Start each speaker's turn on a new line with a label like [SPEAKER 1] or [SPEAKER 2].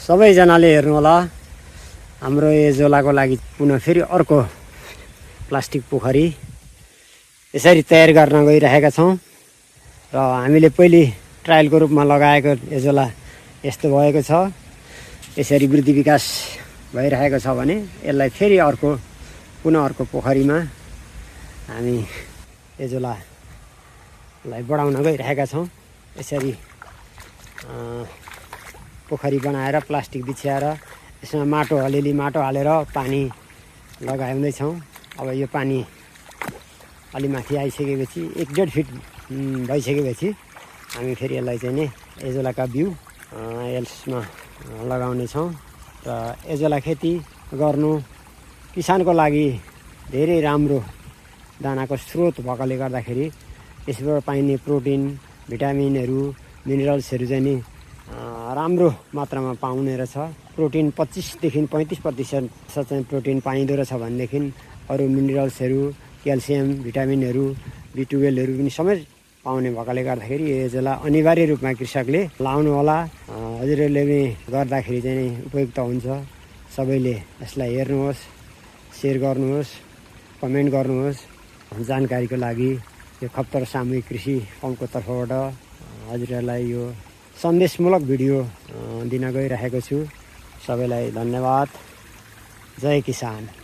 [SPEAKER 1] सबैजनाले हेर्नु होला हाम्रो एजोलाको लागि पुनः फेरि अर्को प्लास्टिक पोखरी यसरी तयार गर्न गइरहेका छौँ र हामीले पहिले ट्रायलको रूपमा लगाएको एजोला यस्तो भएको छ। यसरी वृद्धि विकास भइरहेको छ भने यसलाई फेरि पुनः अर्को पोखरीमा हामी एजोलालाई बढाउन गइरहेका छौँ। यसरी पोखरी बनाएर प्लास्टिक बिछ्याएर यसमा अलिअलि माटो हालेर पानी लगाउँदैछौँ। अब यो पानी अलि माथि आइसकेपछि 1.5 फिट भइसकेपछि हामी फेरि यसलाई चाहिँ नि एजोलाका बिउ यसमा लगाउनेछौँ। र एजोला खेती गर्नु किसानको लागि धेरै राम्रो दानाको स्रोत भएकोले गर्दाखेरि यसबाट पाइने प्रोटिन भिटामिनहरू मिनरल्सहरू चाहिँ नि राम्रो मात्रामा पाउने रहेछ। प्रोटिन 25 देखि 35% चाहिँ प्रोटिन पाइँदो रहेछ भनेदेखि अरू मिनरल्सहरू क्याल्सियम भिटामिनहरू B12हरू पनि समेत पाउने भएकोले गर्दाखेरि यो एजोला अनिवार्य रूपमा कृषकले लाउनु होला। हजुरहरूले पनि गर्दाखेरि चाहिँ उपयुक्त हुन्छ। सबैले यसलाई हेर्नुहोस्, सेयर गर्नुहोस्, कमेन्ट गर्नुहोस्। जानकारीको लागि यो खप्तर सामूहिक कृषि फर्मको तर्फबाट हजुरहरूलाई यो सन्देशमूलक भिडियो दिन गइरहेको छु। सबैलाई धन्यवाद। जय किसान।